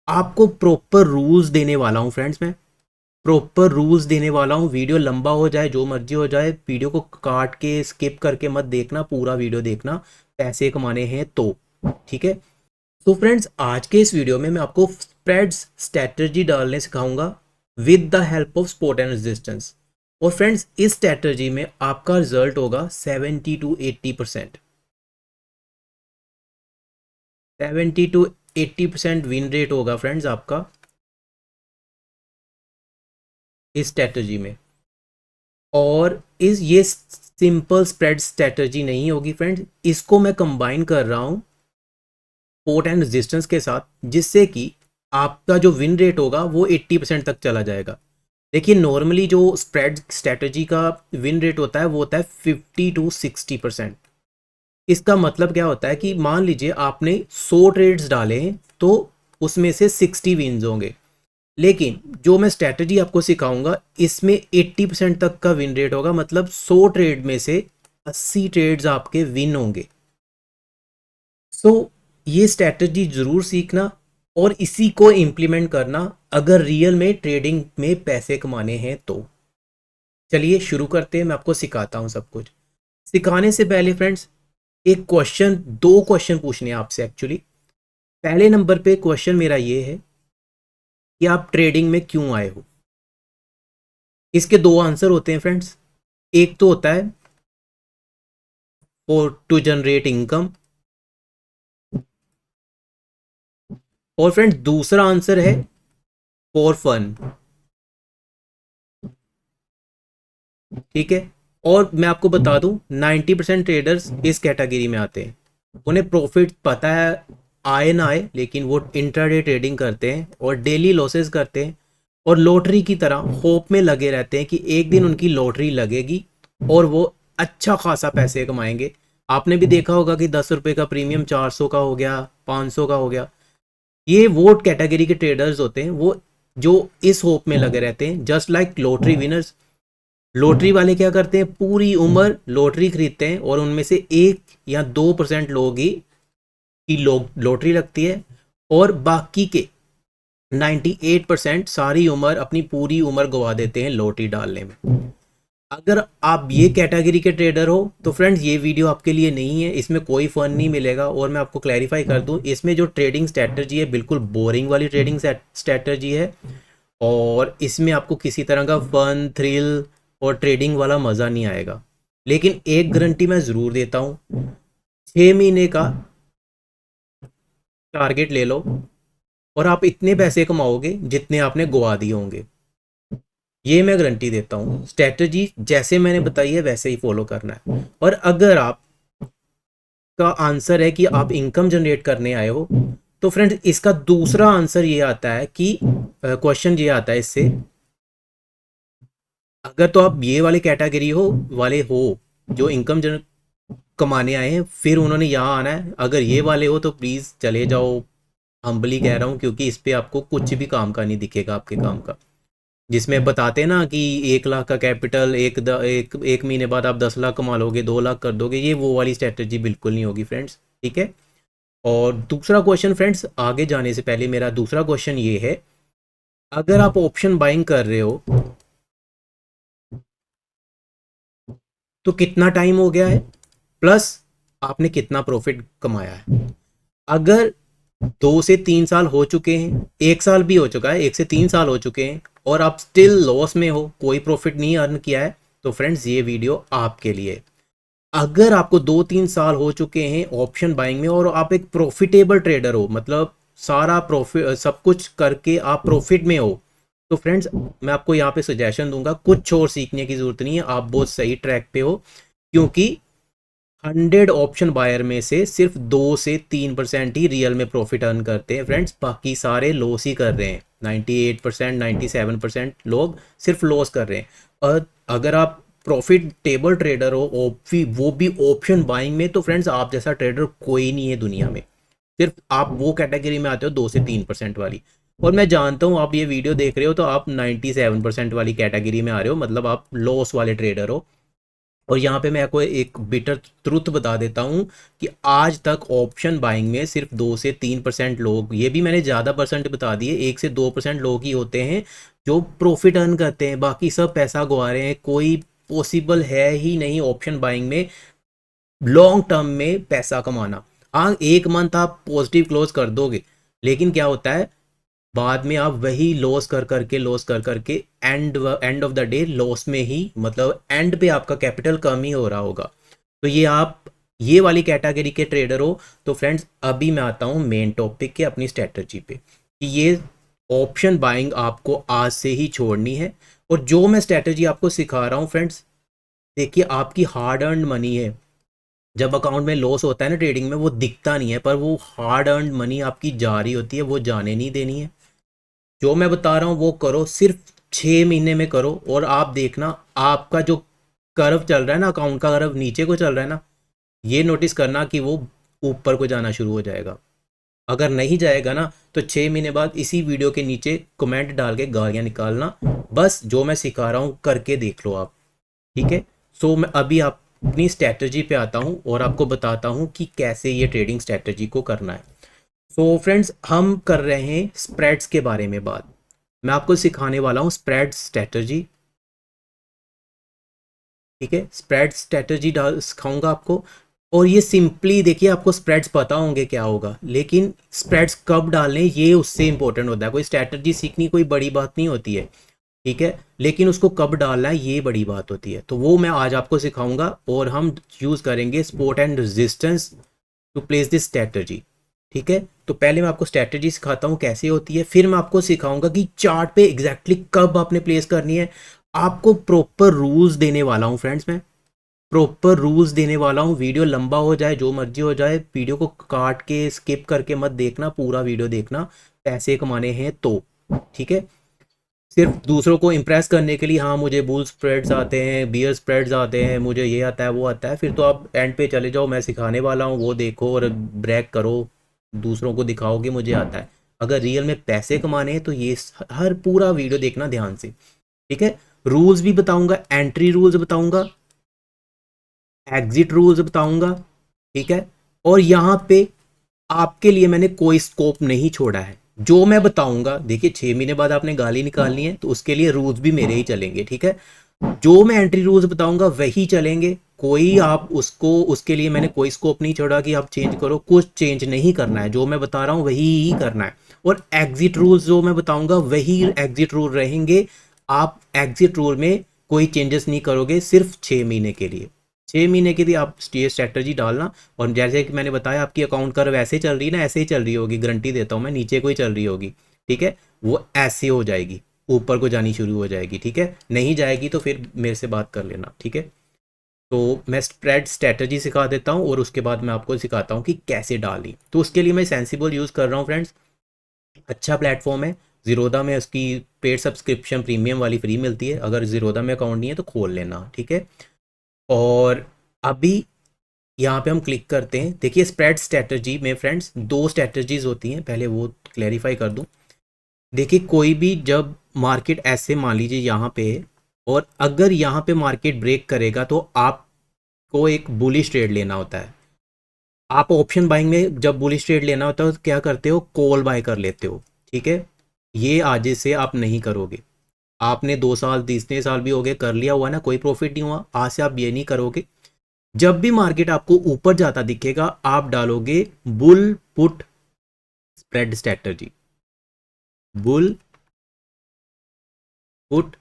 आपको proper rules देने वाला हूँ फ्रेंड्स। मैं प्रॉपर रूल्स देने वाला हूँ। वीडियो लंबा हो जाए, जो मर्जी हो जाए, वीडियो को काट के स्किप करके मत देखना, पूरा वीडियो देखना, पैसे कमाने हैं तो। ठीक है। तो फ्रेंड्स, आज के इस वीडियो में मैं आपको स्प्रेड्स स्ट्रेटजी डालने सिखाऊंगा with the help of support and resistance. और फ्रेंड्स, इस स्ट्रेटजी में आपका रिजल्ट होगा 70 to 80%। 70 to 80% विन रेट होगा फ्रेंड्स आपका इस स्ट्रेटजी में। और इस ये सिंपल स्प्रेड स्ट्रेटजी नहीं होगी फ्रेंड्स, इसको मैं कंबाइन कर रहा हूँ सपोर्ट एंड रेजिस्टेंस के साथ, जिससे कि आपका जो विन रेट होगा वो 80% तक चला जाएगा। देखिए, नॉर्मली जो स्प्रेड स्ट्रेटजी का विन रेट होता है वो होता है 50 to 60%। इसका मतलब क्या होता है कि मान लीजिए आपने 100 ट्रेड्स डाले हैं तो उसमें से 60 विन्स होंगे। लेकिन जो मैं स्ट्रेटजी आपको सिखाऊंगा इसमें 80% तक का विन रेट होगा, मतलब 100 ट्रेड में से 80 ट्रेड्स आपके विन होंगे। सो ये स्ट्रेटजी ज़रूर सीखना और इसी को इम्प्लीमेंट करना अगर रियल में ट्रेडिंग में पैसे कमाने हैं तो। चलिए शुरू करते हैं, मैं आपको सिखाता हूँ सब कुछ। सिखाने से पहले फ्रेंड्स, एक क्वेश्चन, दो क्वेश्चन पूछने हैं आपसे एक्चुअली। पहले नंबर पे क्वेश्चन मेरा ये है कि आप ट्रेडिंग में क्यों आए हो। इसके दो आंसर होते हैं फ्रेंड्स। एक तो होता है फॉर टू जनरेट इनकम, और फ्रेंड्स दूसरा आंसर है फॉर फन। ठीक है। और मैं आपको बता दूं 90% ट्रेडर्स इस कैटेगरी में आते हैं। उन्हें प्रॉफिट पता है, आए ना आए, लेकिन वो इंट्राडे ट्रेडिंग करते हैं और डेली लॉसेस करते हैं और लॉटरी की तरह होप में लगे रहते हैं कि एक दिन उनकी लॉटरी लगेगी और वो अच्छा खासा पैसे कमाएंगे। आपने भी देखा होगा कि 10 रुपए का प्रीमियम 400 का हो गया, 500 का हो गया। ये वो कैटेगरी के ट्रेडर्स होते हैं वो जो इस होप में लगे रहते हैं, just like lottery winners. Lottery वाले क्या करते हैं, पूरी उम्र लॉटरी खरीदते हैं और उनमें से 1 या 2% लोग ही की लॉटरी लगती है, और बाकी के 98% सारी उम्र, अपनी पूरी उम्र गवा देते हैं लॉटरी डालने में। अगर आप ये कैटेगरी के ट्रेडर हो तो फ्रेंड्स ये वीडियो आपके लिए नहीं है, इसमें कोई फन नहीं मिलेगा। और मैं आपको क्लैरिफाई कर दूं, इसमें जो ट्रेडिंग स्ट्रेटजी है बिल्कुल बोरिंग वाली ट्रेडिंग स्ट्रेटजी है, और इसमें आपको किसी तरह का फन, थ्रिल और ट्रेडिंग वाला मज़ा नहीं आएगा। लेकिन एक गारंटी मैं ज़रूर देता हूँ, 6 महीने का टारगेट ले लो और आप इतने पैसे कमाओगे जितने आपने गवा दिए होंगे। ये मैं गारंटी देता हूँ। स्ट्रेटजी जैसे मैंने बताई है वैसे ही फॉलो करना है। और अगर आप का आंसर है कि आप इनकम जनरेट करने आए हो, तो फ्रेंड्स इसका दूसरा आंसर ये आता है कि क्वेश्चन ये आता है इससे, अगर तो आप ये वाले कैटेगरी वाले हो जो इनकम कमाने आए हैं, फिर उन्होंने यहाँ आना है। अगर ये वाले हो तो प्लीज़ चले जाओ, हम्बली कह रहा हूँ, क्योंकि इस पे आपको कुछ भी काम का नहीं दिखेगा आपके काम का। जिसमें बताते हैं ना कि 1 लाख का कैपिटल, एक महीने बाद आप 10 लाख कमा लोगे, 2 लाख कर दोगे, ये वो वाली स्ट्रेटजी बिल्कुल नहीं होगी फ्रेंड्स। ठीक है। और दूसरा क्वेश्चन फ्रेंड्स, आगे जाने से पहले मेरा दूसरा क्वेश्चन ये है, अगर आप ऑप्शन बाइंग कर रहे हो तो कितना टाइम हो गया है, प्लस आपने कितना प्रॉफिट कमाया है। अगर 2 से 3 साल हो चुके हैं, 1 साल भी हो चुका है, 1 से 3 साल हो चुके हैं, और आप स्टिल लॉस में हो, कोई प्रॉफिट नहीं अर्न किया है, तो फ्रेंड्स ये वीडियो आपके लिए। अगर आपको 2-3 साल हो चुके हैं ऑप्शन बाइंग में और आप एक प्रॉफिटेबल ट्रेडर हो, मतलब सारा प्रॉफिट सब कुछ करके आप प्रॉफिट में हो, तो फ्रेंड्स मैं आपको यहाँ पे सजेशन दूंगा, कुछ और सीखने की जरूरत नहीं है, आप बहुत सही ट्रैक पे हो। क्योंकि 100 ऑप्शन बायर में से सिर्फ 2 से 3% ही रियल में प्रॉफिट अर्न करते हैं फ्रेंड्स, बाकी सारे लॉस ही कर रहे हैं। 98%, 97% लोग सिर्फ लॉस कर रहे हैं। और अगर आप प्रॉफिट टेबल ट्रेडर हो, वो भी ऑप्शन बाइंग में, तो फ्रेंड्स आप जैसा ट्रेडर कोई नहीं है दुनिया में। सिर्फ आप वो कैटेगरी में आते हो 2 से 3% वाली। और मैं जानता हूँ आप ये वीडियो देख रहे हो तो आप 97% वाली कैटेगरी में आ रहे हो, मतलब आप लॉस वाले ट्रेडर हो। और यहाँ पे मैं आपको एक बिटर ट्रुथ बता देता हूँ कि आज तक ऑप्शन बाइंग में सिर्फ 2 से 3% लोग, ये भी मैंने ज़्यादा परसेंट बता दिए, 1 से 2% लोग ही होते हैं जो प्रॉफिट अर्न करते हैं, बाकी सब पैसा गवा रहे हैं। कोई पॉसिबल है ही नहीं ऑप्शन बाइंग में लॉन्ग टर्म में पैसा कमाना। हाँ, एक मंथ आप पॉजिटिव क्लोज कर दोगे, लेकिन क्या होता है बाद में आप वही लॉस कर करके end of the day loss में ही, मतलब एंड पे आपका कैपिटल कम ही हो रहा होगा। तो ये आप ये वाली कैटेगरी के ट्रेडर हो तो फ्रेंड्स, अभी मैं आता हूँ मेन टॉपिक के, अपनी स्ट्रेटजी पे, कि ये ऑप्शन बाइंग आपको आज से ही छोड़नी है। और जो मैं स्ट्रेटजी आपको सिखा रहा हूँ फ्रेंड्स, देखिए आपकी हार्ड अर्न मनी है। जब अकाउंट में लॉस होता है ना ट्रेडिंग में, वो दिखता नहीं है, पर वो हार्ड अर्न मनी आपकी जा रही होती है, वो जाने नहीं देनी है। जो मैं बता रहा हूँ वो करो, सिर्फ 6 महीने में करो, और आप देखना आपका जो कर्व चल रहा है ना, अकाउंट का कर्व नीचे को चल रहा है ना, ये नोटिस करना कि वो ऊपर को जाना शुरू हो जाएगा। अगर नहीं जाएगा ना तो 6 महीने बाद इसी वीडियो के नीचे कमेंट डाल के गालियाँ निकालना। बस जो मैं सिखा रहा हूँ करके देख लो आप, ठीक है। सो मैं अभी आप अपनी स्ट्रैटेजी पे आता हूँ और आपको बताता हूँ कि कैसे ये ट्रेडिंग स्ट्रैटेजी को करना है। सो फ्रेंड्स, हम कर रहे हैं स्प्रेड्स के बारे में बात। मैं आपको सिखाने वाला हूँ स्प्रेड स्ट्रैटेजी, ठीक है। स्प्रेड स्ट्रैटेजी डाल सिखाऊंगा आपको। और ये सिंपली देखिए, आपको स्प्रेड्स पता होंगे क्या होगा, लेकिन स्प्रेड्स कब डालने ये उससे इंपॉर्टेंट होता है। कोई स्ट्रैटेजी सीखनी कोई बड़ी बात नहीं होती है, ठीक है, लेकिन उसको कब डालना है ये बड़ी बात होती है। तो वो मैं आज आपको सिखाऊंगा, और हम यूज़ करेंगे support and resistance to place this strategy, ठीक है। तो पहले मैं आपको स्ट्रैटेजी सिखाता हूँ कैसे होती है, फिर मैं आपको सिखाऊंगा कि चार्ट पे एग्जैक्टली कब आपने प्लेस करनी है। आपको प्रॉपर रूल्स देने वाला हूँ फ्रेंड्स, मैं प्रॉपर रूल्स देने वाला हूँ। वीडियो लंबा हो जाए जो मर्जी हो जाए, वीडियो को काट के स्किप करके मत देखना, पूरा वीडियो देखना, पैसे कमाने हैं तो, ठीक है। सिर्फ दूसरों को इम्प्रेस करने के लिए, हाँ मुझे बुल स्प्रेड्स आते हैं, बियर स्प्रेड्स आते हैं, मुझे ये आता है वो आता है, फिर तो आप एंड पे चले जाओ, मैं सिखाने वाला हूँ वो देखो और ब्रैक करो, दूसरों को दिखाओ कि मुझे आता है। अगर रियल में पैसे कमाने हैं तो ये हर पूरा वीडियो देखना ध्यान से, ठीक है। रूल्स भी बताऊंगा, एंट्री रूल्स बताऊंगा, एग्जिट रूल्स बताऊंगा, ठीक है। और यहाँ पे आपके लिए मैंने कोई स्कोप नहीं छोड़ा है। जो मैं बताऊंगा, देखिए 6 महीने बाद आपने गाली निकालनी है तो उसके लिए रूल्स भी मेरे ही चलेंगे, ठीक है। जो मैं एंट्री रूल्स बताऊंगा वही चलेंगे, कोई आप उसको उसके लिए मैंने कोई स्कोप नहीं छोड़ा कि आप चेंज करो, कुछ चेंज नहीं करना है। जो मैं बता रहा हूँ वही ही करना है। और एग्जिट रूल्स जो मैं बताऊंगा वही एग्जिट रूल रहेंगे। आप एग्जिट रूल में कोई चेंजेस नहीं करोगे, सिर्फ 6 महीने के लिए। 6 महीने के लिए आप ये स्ट्रैटेजी डालना। और जैसे कि मैंने बताया, आपकी अकाउंट कर्व ऐसे चल रही है ना, ऐसे ही चल रही होगी, गारंटी देता हूँ मैं, नीचे को ही चल रही होगी, ठीक है। वो ऐसे हो जाएगी, ऊपर को जानी शुरू हो जाएगी, ठीक है। नहीं जाएगी तो फिर मेरे से बात कर लेना, ठीक है। तो मैं स्प्रेड स्ट्रैटेजी सिखा देता हूँ और उसके बाद मैं आपको सिखाता हूँ कि कैसे डाली। तो उसके लिए मैं सेंसिबल यूज़ कर रहा हूँ फ्रेंड्स, अच्छा प्लेटफॉर्म है। ज़ीरोधा में उसकी पेड सब्सक्रिप्शन प्रीमियम वाली फ्री मिलती है, अगर ज़ीरोधा में अकाउंट नहीं है तो खोल लेना, ठीक है। और अभी यहाँ पे हम क्लिक करते हैं। देखिए स्प्रेड स्ट्रैटेजी में फ्रेंड्स 2 स्ट्रैटेजीज होती हैं, पहले वो क्लैरिफाई कर दूँ। देखिए कोई भी जब मार्केट ऐसे मान लीजिए यहाँ पे है, और अगर यहाँ पे मार्केट ब्रेक करेगा तो आपको एक बुलिश ट्रेड लेना होता है। आप ऑप्शन बाइंग में जब बुलिश ट्रेड लेना होता है तो क्या करते हो, कॉल बाय कर लेते हो, ठीक है। ये आज से आप नहीं करोगे। आपने 2 साल 3 साल भी हो गए कर लिया हुआ ना, कोई प्रॉफिट नहीं हुआ, आज से आप ये नहीं करोगे। जब भी मार्केट आपको ऊपर जाता दिखेगा आप डालोगे bull put spread strategy, bull put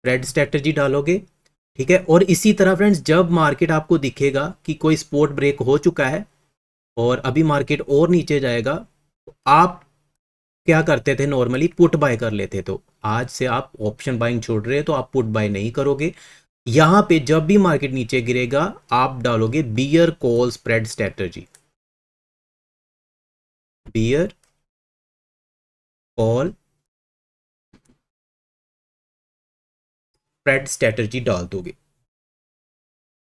spread strategy डालोगे, ठीक है। और इसी तरह फ्रेंड्स, जब मार्केट आपको दिखेगा कि कोई स्पोर्ट ब्रेक हो चुका है और अभी मार्केट और नीचे जाएगा, तो आप क्या करते थे, नॉर्मली पुट बाय कर लेते। तो आज से आप ऑप्शन बाइंग छोड़ रहे हैं तो आप पुट बाय नहीं करोगे। यहां पे जब भी मार्केट नीचे गिरेगा आप डालोगे bear call spread strategy, bear call spread strategy डाल दोगे,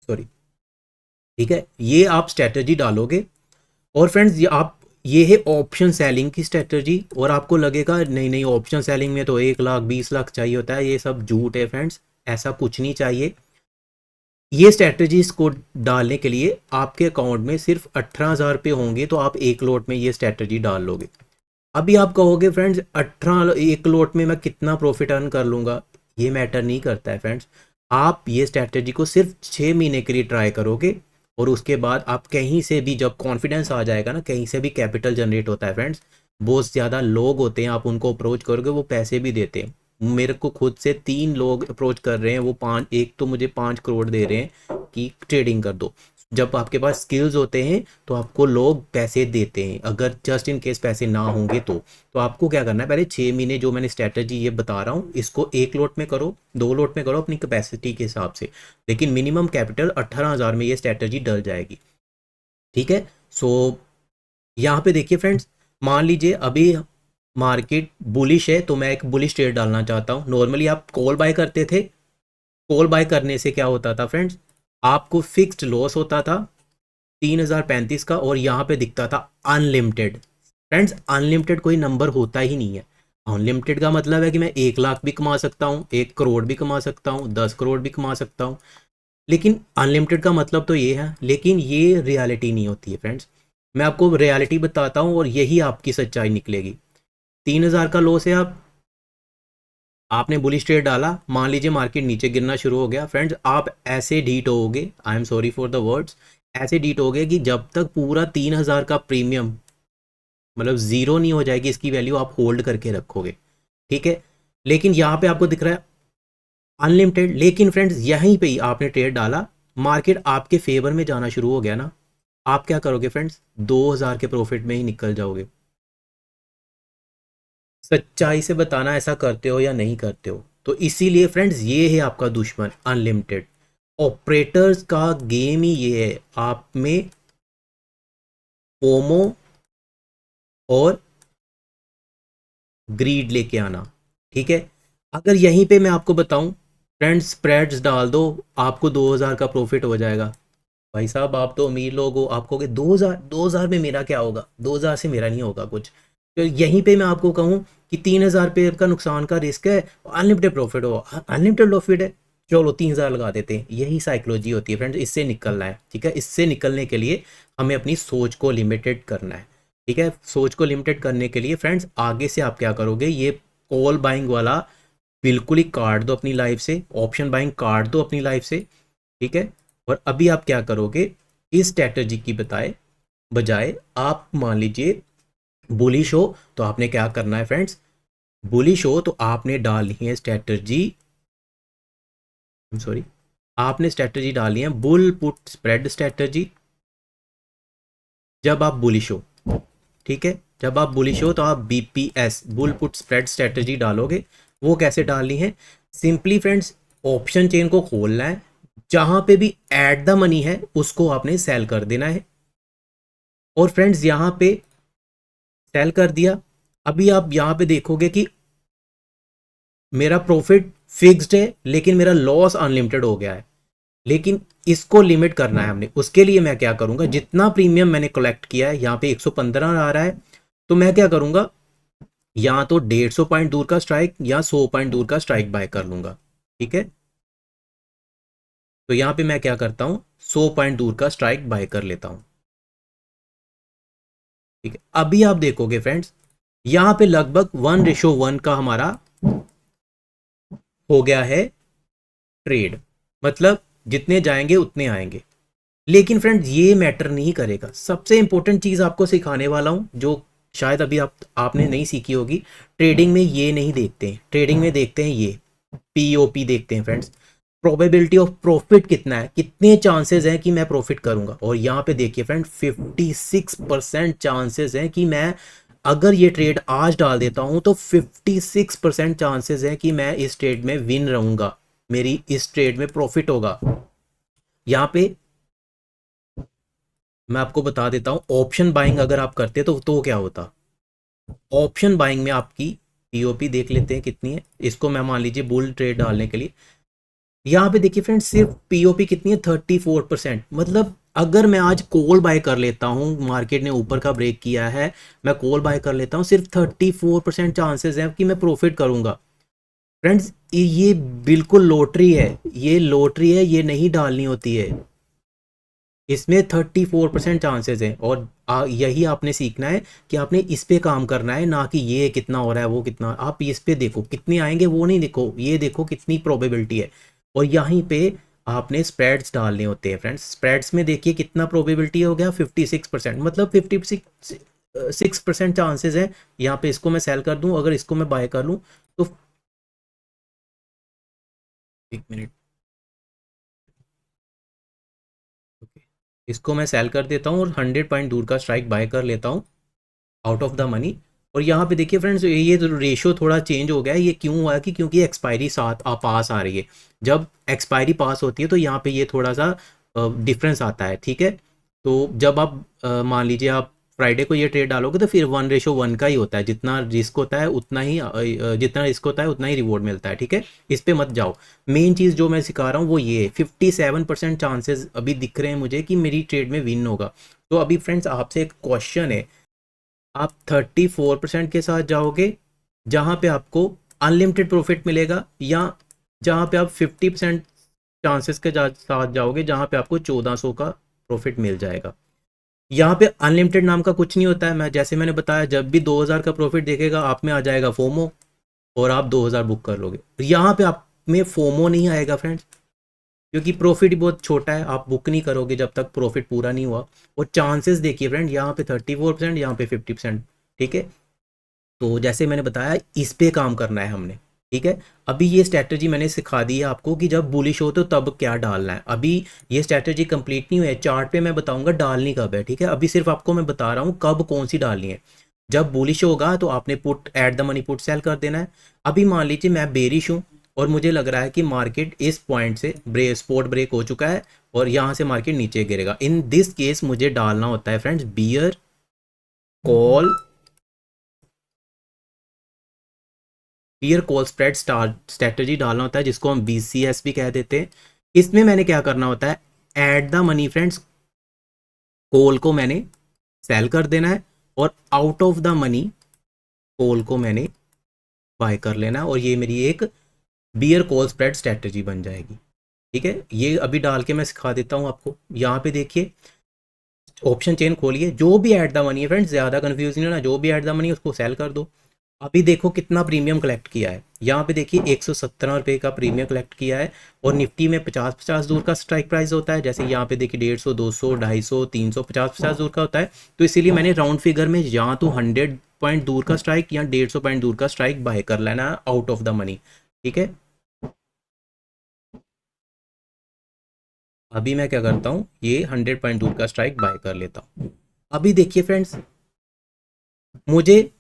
सॉरी, ठीक है। ये आप स्ट्रैटेजी डालोगे। और फ्रेंड्स ये है ऑप्शन सेलिंग की स्ट्रैटेजी। और आपको लगेगा नहीं नहीं, ऑप्शन सेलिंग में तो 1 लाख 20 लाख चाहिए होता है, ये सब झूठ है फ्रेंड्स। ऐसा कुछ नहीं चाहिए। ये स्ट्रैटेजीज को डालने के लिए आपके अकाउंट में सिर्फ 18,000 रुपये होंगे तो आप एक लोट में ये स्ट्रैटेजी डाल लोगे। अभी आप कहोगे फ्रेंड्स 18 एक लोट में मैं कितना प्रॉफिट अर्न कर लूँगा, ये मैटर नहीं करता है फ्रेंड्स। आप ये स्ट्रैटेजी को सिर्फ 6 महीने के लिए ट्राई करोगे और उसके बाद आप कहीं से भी जब कॉन्फिडेंस आ जाएगा ना, कहीं से भी कैपिटल जनरेट होता है फ्रेंड्स। बहुत ज़्यादा लोग होते हैं, आप उनको अप्रोच करोगे वो पैसे भी देते हैं। मेरे को खुद से 3 लोग अप्रोच कर रहे हैं, वो 5, एक तो मुझे 5 करोड़ दे रहे हैं कि ट्रेडिंग कर दो। जब आपके पास स्किल्स होते हैं तो आपको लोग पैसे देते हैं, अगर जस्ट इन केस पैसे ना होंगे तो आपको क्या करना है, पहले 6 महीने जो मैंने स्ट्रैटेजी ये बता रहा हूँ इसको एक लोट में करो, 2 लोट में करो अपनी कैपेसिटी के हिसाब से, लेकिन मिनिमम कैपिटल 18,000 में ये स्ट्रैटेजी डल जाएगी। ठीक है। सो यहाँ पे देखिए फ्रेंड्स, मान लीजिए अभी मार्केट बुलिश है तो मैं एक बुलिश ट्रेड डालना चाहता हूँ। नॉर्मली आप कॉल बाय करते थे, कॉल बाय करने से क्या होता था फ्रेंड्स, आपको फिक्स्ड लॉस होता था 3035 का और यहाँ पे दिखता था अनलिमिटेड। फ्रेंड्स अनलिमिटेड कोई नंबर होता ही नहीं है। अनलिमिटेड का मतलब है कि मैं 1 लाख भी कमा सकता हूँ, 1 करोड़ भी कमा सकता हूँ, 10 करोड़ भी कमा सकता हूँ। लेकिन अनलिमिटेड का मतलब तो ये है, लेकिन ये रियलिटी नहीं होती है फ्रेंड्स। मैं आपको रियलिटी बताता हूँ और यही आपकी सच्चाई निकलेगी। 3,000 का लॉस है, आपने बुलिश ट्रेड डाला, मान लीजिए मार्केट नीचे गिरना शुरू हो गया फ्रेंड्स, आप ऐसे डीट होगे, I am sorry for the words, ऐसे डीट हो गए कि जब तक पूरा 3,000 का प्रीमियम मतलब ज़ीरो नहीं हो जाएगी इसकी वैल्यू, आप होल्ड करके रखोगे। ठीक है। लेकिन यहाँ पे आपको दिख रहा है अनलिमिटेड, लेकिन फ्रेंड्स यहीं पे ही आपने ट्रेड डाला, मार्केट आपके फेवर में जाना शुरू हो गया ना, आप क्या करोगे फ्रेंड्स, 2,000 के प्रॉफिट में ही निकल जाओगे। सच्चाई से बताना ऐसा करते हो या नहीं करते हो। तो इसीलिए फ्रेंड्स ये है आपका दुश्मन अनलिमिटेड। ऑपरेटर्स का गेम ही ये है, आप में फोमो और ग्रीड लेके आना। ठीक है। अगर यहीं पे मैं आपको बताऊं फ्रेंड्स, स्प्रेड्स डाल दो आपको 2,000 का प्रॉफिट हो जाएगा। भाई साहब आप तो अमीर लोग हो, आप कहोगे 2,000 में मेरा क्या होगा, 2,000 से मेरा नहीं होगा कुछ। तो यहीं पे मैं आपको कहूँ कि 3,000 रुपये का नुकसान का रिस्क है, अनलिमिटेड प्रॉफिट हो, अनलिमिटेड प्रॉफिट है, चलो 3,000 लगा देते हैं। यही साइकोलॉजी होती है फ्रेंड्स, इससे निकलना है। ठीक है। इससे निकलने के लिए हमें अपनी सोच को लिमिटेड करना है। ठीक है। सोच को लिमिटेड करने के लिए फ्रेंड्स आगे से आप क्या करोगे, ये कॉल बाइंग वाला बिल्कुल ही काट दो अपनी लाइफ से, ऑप्शन बाइंग काट दो अपनी लाइफ से। ठीक है। और अभी आप क्या करोगे, इस स्ट्रैटेजी की बजाय आप मान लीजिए बुलिश हो तो आपने क्या करना है फ्रेंड्स, बुलिश हो तो आपने डालनी है स्ट्रैटेजी, सॉरी, आपने स्ट्रैटेजी डालनी है बुल पुट स्प्रेड स्ट्रैटेजी जब आप बुलिश हो। ठीक है। जब आप बुलिश हो तो आप BPS bull put spread strategy डालोगे। वो कैसे डालनी है, सिंपली फ्रेंड्स ऑप्शन चेन को खोलना है, जहां पे भी एट द मनी है उसको आपने सेल कर देना है। और फ्रेंड्स यहां पे सेल कर दिया, अभी आप यहां पे देखोगे कि मेरा प्रॉफिट फिक्स्ड है लेकिन मेरा लॉस अनलिमिटेड हो गया है। लेकिन इसको लिमिट करना है हमने, उसके लिए मैं क्या करूंगा, जितना प्रीमियम मैंने कलेक्ट किया है, यहाँ पे 115 आ रहा है, तो मैं क्या करूंगा, या तो 150 पॉइंट दूर का स्ट्राइक या 100 पॉइंट दूर का स्ट्राइक बाय कर लूंगा। ठीक है। तो यहाँ पे मैं क्या करता हूँ, 100 पॉइंट दूर का स्ट्राइक बाय कर लेता हूँ। ठीक है। अभी आप देखोगे फ्रेंड्स यहाँ पे लगभग 1:1 का हमारा हो गया है ट्रेड, मतलब जितने जाएंगे उतने आएंगे। लेकिन फ्रेंड्स ये मैटर नहीं करेगा। सबसे इंपॉर्टेंट चीज़ आपको सिखाने वाला हूँ जो शायद अभी आपने नहीं सीखी होगी। ट्रेडिंग में ये नहीं देखते हैं, ट्रेडिंग में देखते हैं ये पीओपी देखते हैं फ्रेंड्स, प्रोबेबिलिटी ऑफ प्रॉफिट कितना है, कितने चांसेस हैं कि मैं प्रॉफिट करूंगा। और यहाँ पे देखिए फ्रेंड 56% चांसेस हैं कि मैं अगर ये ट्रेड आज डाल देता हूं तो 56% चांसेस है कि मैं इस ट्रेड में विन रहूंगा, मेरी इस ट्रेड में प्रॉफिट होगा। यहाँ पे मैं आपको बता देता हूं, ऑप्शन बाइंग अगर आप करते तो क्या होता। ऑप्शन बाइंग में आपकी पीओपी देख लेते हैं कितनी है, इसको मैं मान लीजिए बुल ट्रेड डालने के लिए, यहाँ पे देखिए फ्रेंड्स सिर्फ पीओपी कितनी है, 34%। मतलब अगर मैं आज कॉल बाय कर लेता हूँ, मार्केट ने ऊपर का ब्रेक किया है, मैं कॉल बाय कर लेता हूँ, सिर्फ 34% चांसेस हैं कि मैं प्रॉफिट करूंगा। फ्रेंड्स ये बिल्कुल लॉटरी है, ये लॉटरी है, ये नहीं डालनी होती है। इसमें 34% चांसेस हैं, और यही आपने सीखना है कि आपने इस पे काम करना है, ना कि ये कितना हो रहा है वो कितना। आप इस पे देखो कितने आएंगे वो नहीं देखो, ये देखो कितनी प्रोबेबिलिटी है। और यहीं पे आपने स्प्रेड्स डालने होते हैं फ्रेंड्स। स्प्रेड्स में देखिए कितना प्रोबेबिलिटी हो गया, 56%, मतलब 56% चांसेस है। यहाँ पे इसको मैं सेल कर दूं, अगर इसको मैं बाय कर लूँ तो, एक मिनट, ओके, इसको मैं सेल कर देता हूँ और 100 पॉइंट दूर का स्ट्राइक बाय कर लेता हूँ आउट ऑफ द मनी। और यहाँ पे देखिए फ्रेंड्स, ये तो रेशियो थोड़ा चेंज हो गया है। ये क्यों हुआ है कि क्योंकि एक्सपायरी साथ पास आ रही है। जब एक्सपायरी पास होती है तो यहाँ पे ये थोड़ा सा डिफरेंस आता है, ठीक है। तो जब आप मान लीजिए आप फ्राइडे को ये ट्रेड डालोगे तो फिर 1:1 का ही होता है। जितना रिस्क होता है उतना ही जितना रिस्क होता है उतना ही रिवॉर्ड मिलता है, ठीक है। इस पे मत जाओ। मेन चीज़ जो मैं सिखा रहा हूँ वो ये है, 57% चांसेस अभी दिख रहे हैं मुझे कि मेरी ट्रेड में विन होगा। तो अभी फ्रेंड्स आपसे एक क्वेश्चन है, आप 34% के साथ जाओगे जहां पे आपको अनलिमिटेड प्रॉफिट मिलेगा, या जहां पे आप 50% चांसेस के साथ जाओगे जहां पे आपको 1400 का प्रॉफिट मिल जाएगा। यहाँ पे अनलिमिटेड नाम का कुछ नहीं होता है। मैं जैसे मैंने बताया, जब भी 2000 का प्रॉफिट देखेगा आप में आ जाएगा फोमो, और आप 2000 बुक कर लोगे। यहाँ पे आप में फोमो नहीं आएगा फ्रेंड्स, क्योंकि प्रॉफिट बहुत छोटा है, आप बुक नहीं करोगे जब तक प्रॉफिट पूरा नहीं हुआ। और चांसेस देखिए फ्रेंड, यहाँ पे 34%, यहाँ पे 50%, ठीक है। तो जैसे मैंने बताया इस पे काम करना है हमने, ठीक है। अभी ये स्ट्रैटेजी मैंने सिखा दी है आपको कि जब बुलिश हो तो तब क्या डालना है। अभी ये स्ट्रैटेजी कंप्लीट नहीं हुई है, चार्ट पे मैं बताऊंगा डालनी कब है, ठीक है। अभी सिर्फ आपको मैं बता रहा हूँ कब कौन सी डालनी है। जब बुलिश होगा तो आपने put at the money put sell कर देना है। अभी मान लीजिए मैं बेरिश हूँ और मुझे लग रहा है कि मार्केट इस पॉइंट से स्पोर्ट ब्रेक हो चुका है और यहाँ से मार्केट नीचे गिरेगा। इन दिस केस मुझे डालना होता है friends bear call, bear call spread star strategy डालना होता है, जिसको हम BCS भी कह देते हैं। इसमें मैंने क्या करना होता है, at the money friends call को मैंने सेल कर देना है, और out of the money call को मैंने बाय कर लेना है, और ये मेरी एक बियर कॉल स्प्रेड स्ट्रेटजी बन जाएगी, ठीक है। ये अभी डाल के मैं सिखा देता हूँ आपको। यहाँ पे देखिए ऑप्शन चेन खोलिए, जो भी एट द मनी है फ्रेंड्स, ज़्यादा कंफ्यूज नहीं होना, जो भी एट द मनी उसको सेल कर दो। अभी देखो कितना प्रीमियम कलेक्ट किया है। यहाँ पे देखिए 117 रुपये का प्रीमियम कलेक्ट किया है, और निफ्टी में 50-50 दूर का स्ट्राइक प्राइस होता है। जैसे यहाँ पे देखिए 150, 200, 250, 300, 50-50 दूर का होता है। तो इसीलिए मैंने राउंड फिगर में या तो 100 पॉइंट दूर का स्ट्राइक या 150 पॉइंट दूर का स्ट्राइक बाय कर लेना आउट ऑफ द मनी, ठीक है। अभी मैं क्या करता हूँ, ये 100 पॉइंट दूर का स्ट्राइक बाय कर लेता हूँ। अभी देखिए फ्रेंड्स, मुझे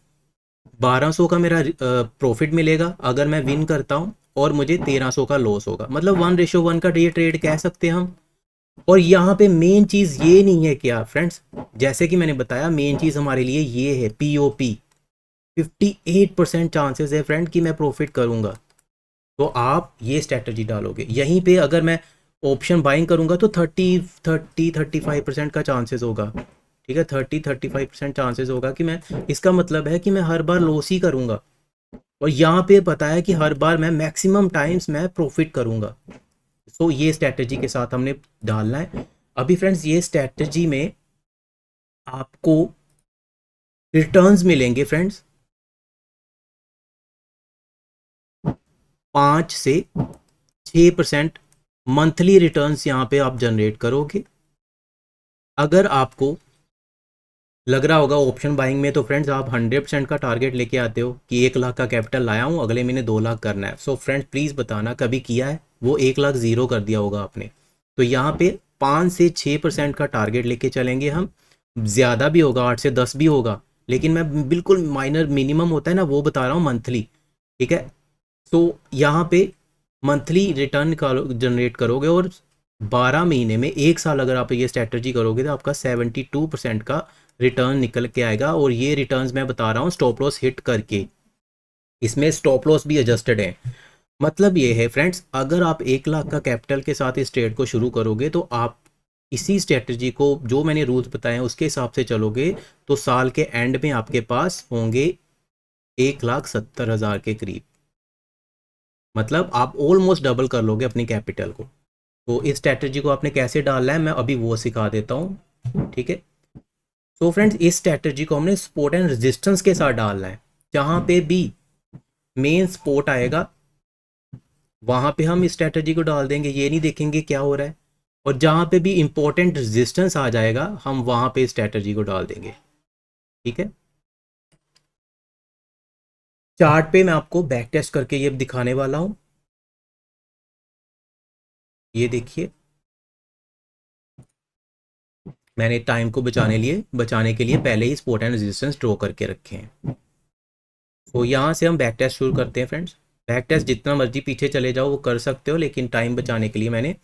1200 का मेरा प्रॉफिट मिलेगा अगर मैं विन करता हूँ, और मुझे 1300 का लॉस होगा, मतलब 1:1 का ये ट्रेड कह सकते हैं हम। और यहाँ पे मेन चीज़ ये नहीं है क्या फ्रेंड्स, जैसे कि मैंने बताया मेन चीज़ हमारे लिए ये है POP। 58% चांसेस है फ्रेंड कि मैं प्रॉफिट करूँगा। तो आप ये स्ट्रैटेजी डालोगे यहीं पे। अगर मैं ऑप्शन बाइंग करूँगा तो 35% का चांसेस होगा, ठीक है। 35% चांसेस होगा कि मैं, इसका मतलब है कि मैं हर बार लॉस ही करूँगा। और यहाँ पे पता है कि हर बार मैं मैक्सिमम टाइम्स मैं प्रॉफिट करूँगा। सो ये स्ट्रैटेजी के साथ हमने डालना है। अभी फ्रेंड्स ये स्ट्रैटेजी में आपको रिटर्न्स मिलेंगे फ्रेंड्स 5 से 6% मंथली रिटर्न्स यहाँ पे आप जनरेट करोगे। अगर आपको लग रहा होगा ऑप्शन बाइंग में तो फ्रेंड्स आप 100% का टारगेट लेके आते हो कि 1 लाख का कैपिटल लाया हूँ, अगले महीने 2 लाख करना है। सो फ्रेंड्स प्लीज़ बताना कभी किया है, वो 1 लाख ज़ीरो कर दिया होगा आपने। तो यहाँ पे 5 से 6% का टारगेट लेके चलेंगे हम। ज़्यादा भी होगा, 8 से 10 भी होगा, लेकिन मैं बिल्कुल माइनर मिनिमम होता है ना वो बता रहा हूँ, मंथली, ठीक है। तो यहाँ पे मंथली रिटर्न जनरेट करोगे, और 12 महीने में 1 साल अगर आप ये स्ट्रैटेजी करोगे तो आपका 72% का रिटर्न निकल के आएगा। और ये रिटर्न्स मैं बता रहा हूँ स्टॉप लॉस हिट करके, इसमें स्टॉप लॉस भी एडजस्टेड है। मतलब ये है फ्रेंड्स, अगर आप 1 लाख का कैपिटल के साथ इस ट्रेड को शुरू करोगे तो आप इसी स्ट्रेटजी को जो मैंने रूल्स बताए हैं उसके हिसाब से चलोगे, तो साल के एंड में आपके पास होंगे 1,70,000 के करीब। मतलब आप ऑलमोस्ट डबल कर लोगे अपनी कैपिटल को। तो इस स्ट्रैटेजी को आपने कैसे डालना है मैं अभी वो सिखा देता हूँ, ठीक है। तो फ्रेंड्स इस स्ट्रैटेजी को हमने सपोर्ट एंड रेजिस्टेंस के साथ डालना है। जहाँ पे भी मेन सपोर्ट आएगा वहाँ पे हम इस स्ट्रैटेजी को डाल देंगे, ये नहीं देखेंगे क्या हो रहा है। और जहाँ पे भी इंपॉर्टेंट रेजिस्टेंस आ जाएगा हम वहाँ पे इस स्ट्रैटेजी को डाल देंगे, ठीक है। चार्ट पे मैं आपको बैक टेस्ट करके ये दिखाने वाला हूँ। ये देखिए मैंने टाइम को बचाने के लिए पहले ही सपोर्ट एंड रेजिस्टेंस ड्रॉ करके रखे हैं। तो यहाँ से हम बैक टेस्ट शुरू करते हैं फ्रेंड्स। बैक टेस्ट जितना मर्जी पीछे चले जाओ वो कर सकते हो, लेकिन टाइम बचाने के लिए मैंने।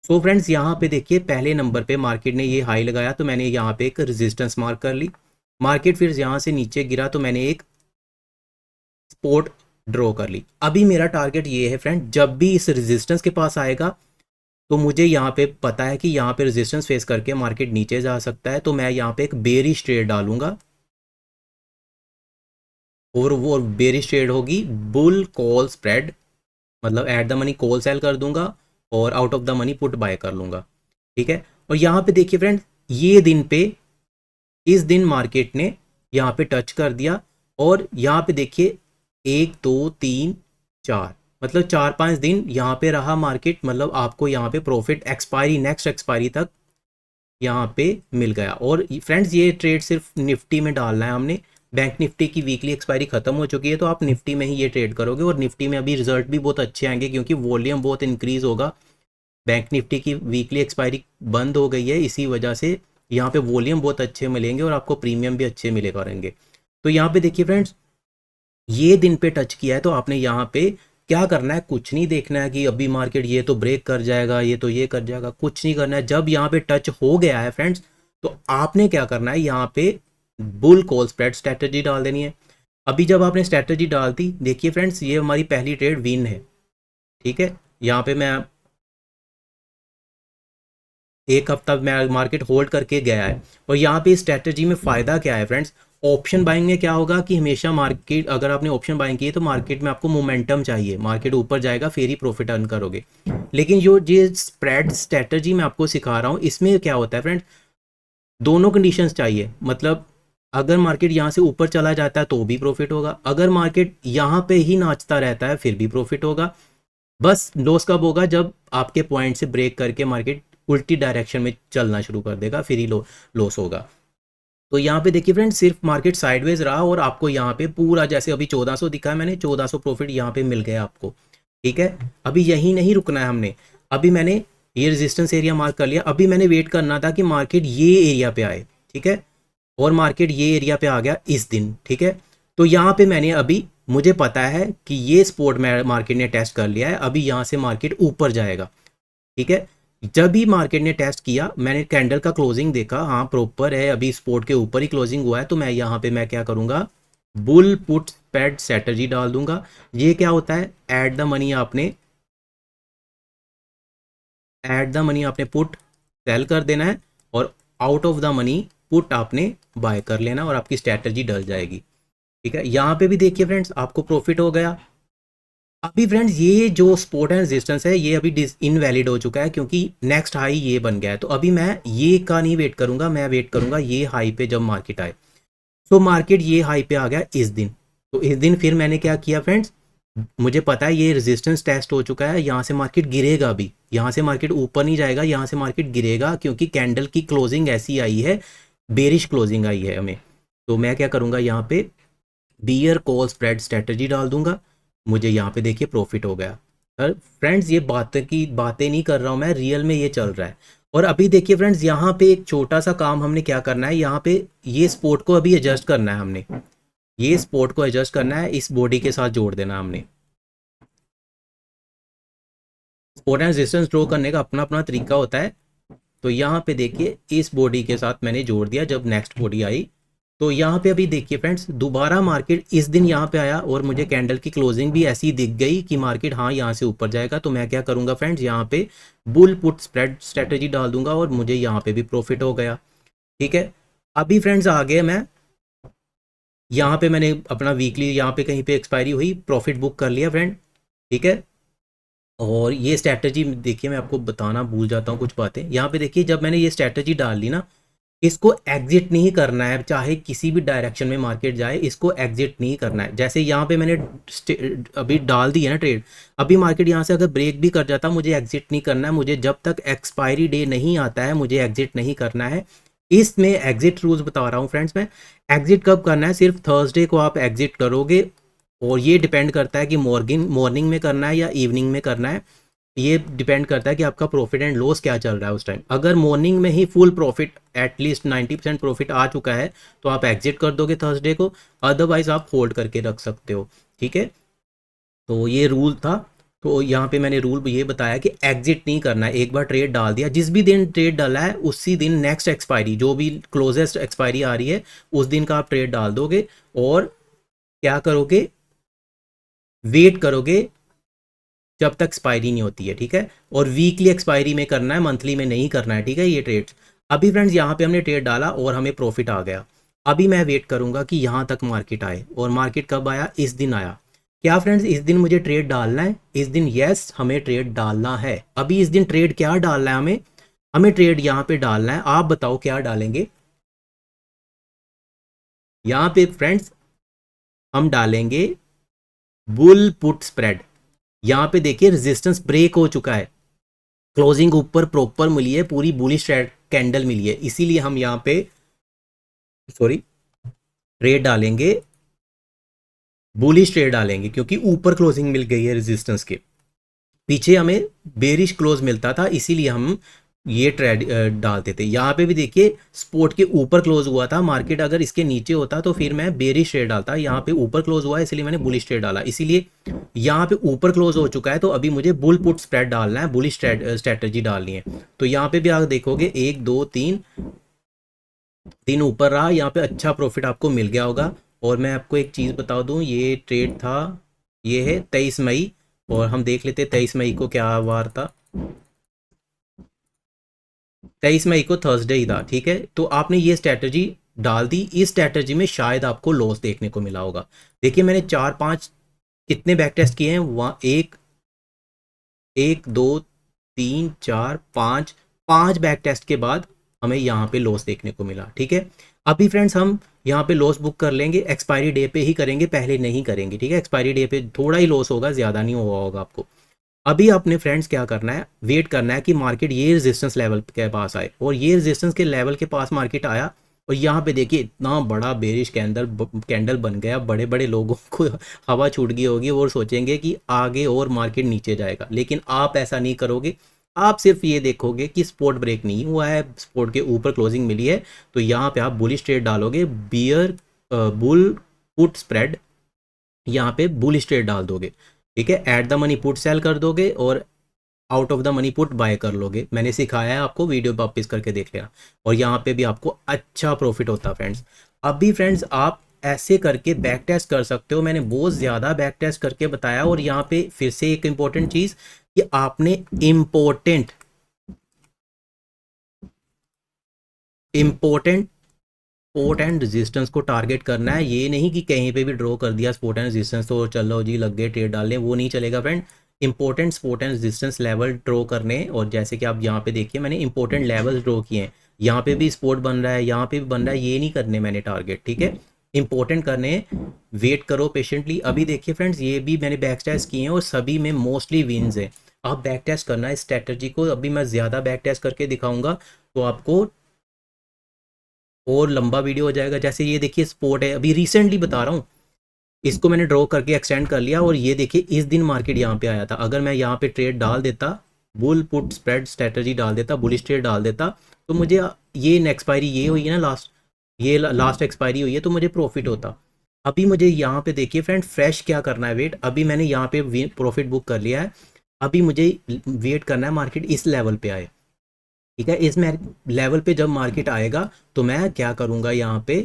सो फ्रेंड्स यहाँ पे देखिए पहले नंबर पे मार्केट ने ये हाई लगाया तो मैंने यहाँ पे एक रेजिस्टेंस मार्क कर ली। मार्केट फिर यहाँ से नीचे गिरा तो मैंने एक सपोर्ट ड्रॉ कर ली। अभी मेरा टारगेट ये है फ्रेंड, जब भी इस रेजिस्टेंस के पास आएगा तो मुझे यहाँ पे पता है कि यहाँ पे रेजिस्टेंस फेस करके मार्केट नीचे जा सकता है, तो मैं यहाँ पे एक बेरिश ट्रेड डालूंगा। और वो बेरिश ट्रेड होगी बुल कॉल स्प्रेड, मतलब at the money call sell कर दूंगा और out of the money put buy कर लूंगा, ठीक है। और यहाँ पे देखिए फ्रेंड ये दिन पे इस दिन मार्केट ने यहाँ पे टच कर दिया और यहाँ पे देखिए 1 2 3 4 मतलब 4 5 दिन यहाँ पे रहा मार्केट, मतलब आपको यहाँ पे प्रॉफिट एक्सपायरी नेक्स्ट एक्सपायरी तक यहाँ पे मिल गया। और फ्रेंड्स ये ट्रेड सिर्फ निफ्टी में डालना है हमने। बैंक निफ्टी की वीकली एक्सपायरी खत्म हो चुकी है तो आप निफ्टी में ही ये ट्रेड करोगे और निफ्टी में अभी रिजल्ट भी बहुत अच्छे आएंगे क्योंकि वॉल्यूम बहुत इंक्रीज होगा। बैंक निफ्टी की वीकली एक्सपायरी बंद हो गई है, इसी वजह से यहाँ पे वॉल्यूम बहुत अच्छे मिलेंगे और आपको प्रीमियम भी अच्छे मिले करेंगे। तो यहाँ पे देखिए फ्रेंड्स ये दिन पे टच किया है तो आपने यहाँ पे क्या करना है, कुछ नहीं देखना है कि अभी मार्केट ये तो ब्रेक कर जाएगा ये तो ये कर जाएगा, कुछ नहीं करना है। जब यहाँ पे टच हो गया है फ्रेंड्स तो आपने क्या करना है, यहाँ पे बुल कॉल स्प्रेड स्ट्रैटेजी डाल देनी है। अभी जब आपने स्ट्रैटेजी डाल दी देखिए फ्रेंड्स ये हमारी पहली ट्रेड विन है, ठीक है। यहाँ पे मैं एक हफ्ता मैं मार्केट होल्ड करके गया है। और यहाँ पे स्ट्रैटेजी में फ़ायदा क्या है फ्रेंड्स, ऑप्शन बाइंग में क्या होगा कि हमेशा मार्केट अगर आपने ऑप्शन बाइंग की है तो मार्केट में आपको मोमेंटम चाहिए, मार्केट ऊपर जाएगा फिर ही प्रॉफिट अर्न करोगे। लेकिन जो ये स्प्रेड स्ट्रैटेजी मैं आपको सिखा रहा हूँ इसमें क्या होता है फ्रेंड्स, दोनों कंडीशंस चाहिए। मतलब अगर मार्केट यहाँ से ऊपर चला जाता है तो भी प्रॉफिट होगा, अगर मार्केट यहाँ पे ही नाचता रहता है फिर भी प्रॉफिट होगा। बस लॉस कब होगा, जब आपके पॉइंट से ब्रेक करके मार्केट उल्टी डायरेक्शन में चलना शुरू कर देगा फिर ही लॉस होगा। तो यहाँ पे देखिए फ्रेंड सिर्फ मार्केट साइडवेज रहा और आपको यहाँ पे पूरा जैसे अभी 1400 दिखा है मैंने 1400 प्रॉफिट यहाँ पे मिल गया आपको, ठीक है। अभी यही नहीं रुकना है हमने, अभी मैंने ये रेजिस्टेंस एरिया मार्क कर लिया, अभी मैंने वेट करना था कि मार्केट ये एरिया पे आए, ठीक है। और मार्केट ये एरिया पे आ गया इस दिन, ठीक है। तो यहाँ पे मैंने अभी मुझे पता है कि ये सपोर्ट मार्केट ने टेस्ट कर लिया है, अभी यहाँ से मार्केट ऊपर जाएगा, ठीक है। जब भी मार्केट ने टेस्ट किया मैंने कैंडल का क्लोजिंग देखा, हाँ प्रॉपर है, अभी सपोर्ट के ऊपर ही क्लोजिंग हुआ है, तो मैं यहाँ पे मैं क्या करूँगा बुल पुट स्प्रेड स्ट्रेटजी डाल दूंगा। ये क्या होता है, एट द मनी आपने पुट सेल कर देना है और out of the money put आपने बाय कर लेना और आपकी स्ट्रैटेजी डल जाएगी, ठीक है। यहाँ पे भी देखिए फ्रेंड्स आपको प्रॉफिट हो गया। अभी फ्रेंड्स ये जो सपोर्ट एंड रेजिस्टेंस है ये अभी इनवैलिड हो चुका है क्योंकि नेक्स्ट हाई ये बन गया है, तो अभी मैं ये का नहीं वेट करूंगा, मैं वेट करूंगा ये हाई पे जब मार्केट आए। तो मार्केट ये हाई पे आ गया इस दिन, तो इस दिन फिर मैंने क्या किया फ्रेंड्स, मुझे पता है ये रेजिस्टेंस टेस्ट हो चुका है, यहाँ से मार्केट गिरेगा, भी यहाँ से मार्केट ऊपर नहीं जाएगा, यहाँ से मार्केट गिरेगा क्योंकि कैंडल की क्लोजिंग ऐसी आई है, बेरिश क्लोजिंग आई है हमें। तो मैं क्या करूँगा यहाँ पे बियर कॉल स्प्रेड स्ट्रेटजी डाल दूंगा, मुझे यहाँ पे देखिए प्रॉफिट हो गया। सर फ्रेंड्स ये बातें नहीं कर रहा हूँ मैं, रियल में ये चल रहा है। और अभी देखिए फ्रेंड्स यहाँ पे एक छोटा सा काम हमने क्या करना है, यहाँ पे ये स्पोर्ट को अभी एडजस्ट करना है हमने, ये स्पोर्ट को एडजस्ट करना है, इस बॉडी के साथ जोड़ देना हमने। सपोर्ट एंड रेजिस्टेंस ड्रॉ करने का अपना अपना तरीका होता है। तो यहाँ पे देखिए इस बॉडी के साथ मैंने जोड़ दिया, जब नेक्स्ट बॉडी आई तो यहाँ पे अभी देखिए फ्रेंड्स दोबारा मार्केट इस दिन यहाँ पे आया और मुझे कैंडल की क्लोजिंग भी ऐसी दिख गई कि मार्केट हाँ यहाँ से ऊपर जाएगा, तो मैं क्या करूँगा फ्रेंड्स यहाँ पे बुल पुट स्प्रेड स्ट्रेटजी डाल दूंगा और मुझे यहाँ पे भी प्रॉफिट हो गया, ठीक है। अभी फ्रेंड्स आगे मैं यहाँ पे मैंने अपना वीकली यहाँ पे कहीं पे एक्सपायरी हुई, प्रॉफिट बुक कर लिया फ्रेंड, ठीक है। और ये स्ट्रैटेजी देखिए, मैं आपको बताना भूल जाता हूँ कुछ बातें। यहाँ पे देखिए, जब मैंने ये स्ट्रैटेजी डाल ली ना, इसको एग्जिट नहीं करना है, चाहे किसी भी डायरेक्शन में मार्केट जाए, इसको एग्जिट नहीं करना है। जैसे यहाँ पे मैंने अभी डाल दी है ना ट्रेड, अभी मार्केट यहाँ से अगर ब्रेक भी कर जाता, मुझे एग्जिट नहीं करना है। मुझे जब तक एक्सपायरी डे नहीं आता है, मुझे एग्जिट नहीं करना है। इसमें एग्जिट रूल्स बता रहा हूँ फ्रेंड्स मैं। एग्जिट कब करना है, सिर्फ थर्सडे को आप एग्जिट करोगे, और ये डिपेंड करता है कि मॉर्निंग मॉर्निंग में करना है या इवनिंग में करना है। ये डिपेंड करता है कि आपका प्रॉफिट एंड लॉस क्या चल रहा है उस टाइम। अगर मॉर्निंग में ही फुल प्रॉफिट, एटलीस्ट 90% प्रॉफिट आ चुका है, तो आप एग्जिट कर दोगे थर्सडे को, अदरवाइज आप होल्ड करके रख सकते हो। ठीक है, तो ये रूल था। तो यहाँ पे मैंने रूल ये बताया कि एग्जिट नहीं करना है। एक बार ट्रेड डाल दिया, जिस भी दिन ट्रेड डाला है उसी दिन नेक्स्ट एक्सपायरी, जो भी क्लोजेस्ट एक्सपायरी आ रही है उस दिन का आप ट्रेड डाल दोगे, और क्या करोगे, वेट करोगे जब तक एक्सपायरी नहीं होती है। ठीक है, और वीकली एक्सपायरी में करना है, मंथली में नहीं करना है। ठीक है, ये ट्रेड्स। अभी फ्रेंड्स यहाँ पे हमने ट्रेड डाला और हमें प्रॉफिट आ गया। अभी मैं वेट करूंगा कि यहाँ तक मार्केट आए, और मार्केट कब आया, इस दिन आया। क्या फ्रेंड्स, इस दिन मुझे ट्रेड डालना है? इस दिन यस, हमें ट्रेड डालना है। अभी इस दिन ट्रेड क्या डालना है हमें? हमें ट्रेड यहाँ पे डालना है। आप बताओ क्या डालेंगे? यहाँ पे फ्रेंड्स हम डालेंगे बुल पुट स्प्रेड। यहाँ पे देखिए रेजिस्टेंस ब्रेक हो चुका है, क्लोजिंग ऊपर प्रॉपर मिली है, पूरी बुलिश कैंडल मिली है, इसीलिए हम यहाँ पे सॉरी ट्रेड डालेंगे, बुलिश ट्रेड डालेंगे, क्योंकि ऊपर क्लोजिंग मिल गई है रेजिस्टेंस के। पीछे हमें बेरिश क्लोज मिलता था, इसीलिए हम ये ट्रेड डालते थे। यहाँ पे भी देखिए स्पोर्ट के ऊपर क्लोज हुआ था मार्केट, अगर इसके नीचे होता तो फिर मैं बेरिश ट्रेड डालता। यहाँ पे ऊपर क्लोज हुआ है इसलिए मैंने बुलिश ट्रेड डाला। इसीलिए यहाँ पे ऊपर क्लोज हो चुका है, तो अभी मुझे बुल पुट स्प्रेड डालना है, बुलिश स्ट्रेटजी डालनी है। तो यहाँ पे भी आप देखोगे, एक दो तीन, तीन ऊपर रहा, यहाँ पे अच्छा प्रॉफिट आपको मिल गया होगा। और मैं आपको एक चीज़ बता दूँ, ये ट्रेड था, ये है 23 मई, और हम देख लेते 23 मई को क्या वार था। 23 मई को थर्सडे ही था। ठीक है, तो आपने ये स्ट्रैटेजी डाल दी, इस स्ट्रैटेजी में शायद आपको लॉस देखने को मिला होगा। देखिए मैंने चार पांच कितने बैक टेस्ट किए हैं, वहाँ एक, एक दो तीन चार पाँच, पांच बैक टेस्ट के बाद हमें यहाँ पे लॉस देखने को मिला। ठीक है, अभी फ्रेंड्स हम यहाँ पे लॉस बुक कर लेंगे, एक्सपायरी डे पे ही करेंगे, पहले नहीं करेंगे। ठीक है, एक्सपायरी डे पे थोड़ा ही लॉस होगा, ज़्यादा नहीं हुआ होगा आपको। अभी अपने फ्रेंड्स क्या करना है, वेट करना है कि मार्केट ये रेजिस्टेंस लेवल के पास आए, और ये रेजिस्टेंस के लेवल के पास मार्केट आया, और यहाँ पे देखिए इतना बड़ा बेरिश कैंडल बन गया, बड़े बड़े लोगों को हवा छूट गई होगी, और सोचेंगे कि आगे और मार्केट नीचे जाएगा। लेकिन आप ऐसा नहीं करोगे, आप सिर्फ ये देखोगे कि स्पॉट ब्रेक नहीं हुआ है, स्पॉट के ऊपर क्लोजिंग मिली है, तो यहाँ पे आप बुलिश ट्रेड डालोगे, बियर बुल पुट स्प्रेड, यहाँ पे बुलिश ट्रेड डाल दोगे। ठीक है, at the money put sell कर दोगे, और out of the money put buy कर लोगे। मैंने सिखाया है आपको, वीडियो वापस करके देख लेना, और यहाँ पे भी आपको अच्छा प्रॉफिट होता है फ्रेंड्स। अभी फ्रेंड्स आप ऐसे करके बैक टेस्ट कर सकते हो, मैंने बहुत ज़्यादा बैक टेस्ट करके बताया। और यहाँ पे फिर से एक इंपॉर्टेंट चीज़, कि आपने important important support and resistance को टारगेट करना है। ये नहीं कि कहीं पे भी ड्रॉ कर दिया सपोर्ट एंड रेजिस्टेंस तो चलो जी लग गए ट्रेड डालने, वो नहीं चलेगा friend. Important support and resistance level draw करने, और जैसे कि आप यहाँ पे देखिए मैंने इंपॉर्टेंट लेवल्स ड्रॉ किए हैं, यहाँ पे भी सपोर्ट बन रहा है, यहाँ पे भी बन रहा है, ये नहीं करने मैंने टारगेट। ठीक है, इंपॉर्टेंट करने, वेट करो पेशेंटली। अभी देखिए फ्रेंड्स, ये भी मैंने बैक टेस्ट किए हैं, और सभी में मोस्टली विन्स है। आप बैक टेस्ट करना है इस स्ट्रेटजी को, अभी मैं ज़्यादा बैक टेस्ट करके दिखाऊंगा, तो आपको और लंबा वीडियो हो जाएगा। जैसे ये देखिए स्पोर्ट है, अभी रिसेंटली बता रहा हूँ, इसको मैंने ड्रॉ करके एक्सटेंड कर लिया, और ये देखिए इस दिन मार्केट यहाँ पे आया था। अगर मैं यहाँ पे ट्रेड डाल देता, बुल पुट स्प्रेड स्ट्रेटजी डाल देता, बुलिश ट्रेड डाल देता, तो मुझे ये एक्सपायरी ये हुई है ना लास्ट, ये लास्ट एक्सपायरी हुई है, तो मुझे प्रॉफिट होता। अभी मुझे यहाँ पे देखिए फ्रेंड फ्रेश क्या करना है, वेट। अभी मैंने यहाँ पे प्रॉफिट बुक कर लिया है, अभी मुझे वेट करना है मार्केट इस लेवल पे आए। ठीक है, इस लेवल पे जब मार्केट आएगा, तो मैं क्या करूँगा, यहाँ पे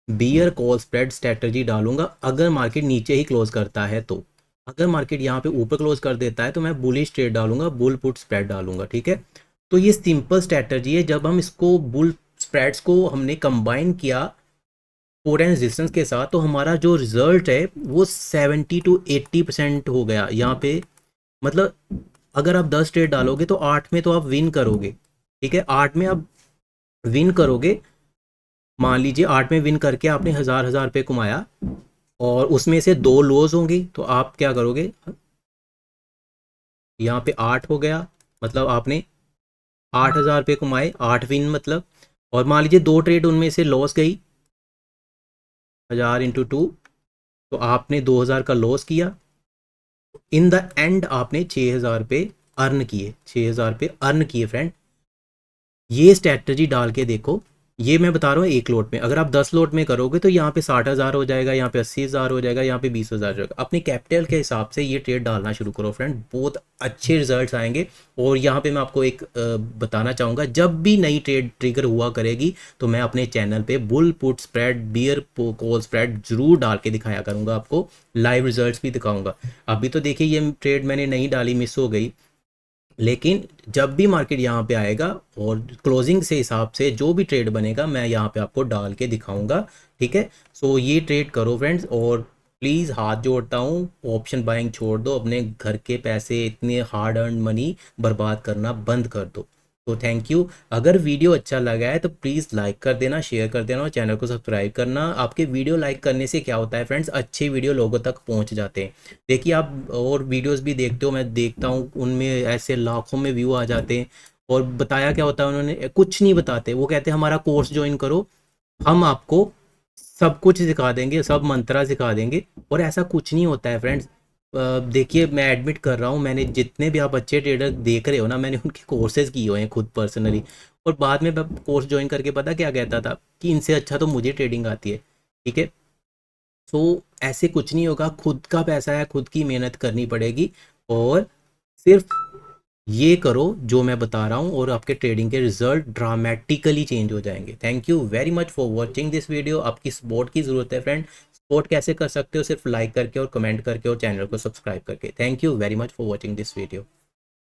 बियर कॉल स्प्रेड स्ट्रेटजी डालूंगा। अगर मार्केट नीचे ही क्लोज करता है तो, अगर मार्केट यहाँ पे ऊपर क्लोज कर देता है तो मैं बुलिश ट्रेड डालूंगा, बुल पुट स्प्रेड डालूंगा। ठीक है, तो ये सिंपल स्ट्रेटजी है। जब हम इसको बुल स्प्रेड्स को हमने कंबाइन किया सपोर्ट एंड रेजिस्टेंस के साथ, तो हमारा जो रिजल्ट है वो 70 to 80% हो गया। यहाँ पे मतलब अगर आप 10 ट्रेड डालोगे तो 8 में तो आप विन करोगे, ठीक है, 8 में आप विन करोगे। मान लीजिए 8 में विन करके आपने हज़ार रुपये कमाया और उसमें से 2 लॉस होंगी, तो आप क्या करोगे, यहाँ पे 8 हो गया, मतलब आपने 8,000 रुपये कमाए, 8 विन मतलब। और मान लीजिए 2 ट्रेड उनमें से लॉस गई, 1000 × 2, तो आपने 2,000 का लॉस किया। इन द एंड आपने 6,000 रुपये अर्न किए, 6,000 रुपये अर्न किए फ्रेंड। ये स्ट्रैटेजी डाल के देखो, ये मैं बता रहा हूँ एक लोट में। अगर आप 10 लोट में करोगे तो यहाँ पे 60,000 हो जाएगा, यहाँ पे 80,000 हो जाएगा, यहाँ पे 20,000 हो जाएगा। अपने कैपिटल के हिसाब से ये ट्रेड डालना शुरू करो फ्रेंड, बहुत अच्छे रिजल्ट्स आएंगे। और यहाँ पे मैं आपको एक बताना चाहूँगा, जब भी नई ट्रेड ट्रिगर हुआ करेगी तो मैं अपने चैनल पे bull put spread, bear call spread जरूर डाल के दिखाया करूँगा, आपको लाइव रिजल्ट्स भी दिखाऊँगा। अभी तो देखिए ये ट्रेड मैंने नहीं डाली, मिस हो गई, लेकिन जब भी मार्केट यहाँ पे आएगा और क्लोजिंग से हिसाब से जो भी ट्रेड बनेगा मैं यहाँ पे आपको डाल के दिखाऊंगा, ठीक है। सो ये ट्रेड करो फ्रेंड्स, और प्लीज़ हाथ जोड़ता हूँ, ऑप्शन बाइंग छोड़ दो, अपने घर के पैसे, इतने हार्ड अर्न मनी बर्बाद करना बंद कर दो। तो थैंक यू। अगर वीडियो अच्छा लगा है तो प्लीज़ लाइक कर देना, शेयर कर देना और चैनल को सब्सक्राइब करना। आपके वीडियो लाइक करने से क्या होता है फ्रेंड्स, अच्छे वीडियो लोगों तक पहुंच जाते हैं। देखिए आप और वीडियोस भी देखते हो, मैं देखता हूँ, उनमें ऐसे लाखों में व्यू आ जाते हैं। और बताया क्या होता है उन्होंने, कुछ नहीं बताते, वो कहते हैं हमारा कोर्स ज्वाइन करो, हम आपको सब कुछ सिखा देंगे, सब मंत्रा सिखा देंगे। और ऐसा कुछ नहीं होता है फ्रेंड्स। देखिए मैं एडमिट कर रहा हूँ, मैंने जितने भी आप अच्छे ट्रेडर देख रहे हो ना, मैंने उनके कोर्सेज किए हुए हैं खुद पर्सनली। और बाद में कोर्स ज्वाइन करके पता क्या कहता था कि इनसे अच्छा तो मुझे ट्रेडिंग आती है, ठीक है। तो ऐसे कुछ नहीं होगा, खुद का पैसा है, खुद की मेहनत करनी पड़ेगी। और सिर्फ ये करो जो मैं बता रहा हूँ और आपके ट्रेडिंग के रिजल्ट ड्रामेटिकली चेंज हो जाएंगे। Thank you very much for watching this video. आपकी सपोर्ट की ज़रूरत है फ्रेंड। सपोर्ट कैसे कर सकते हो, सिर्फ लाइक करके और कमेंट करके और चैनल को सब्सक्राइब करके। Thank you very much for watching this video.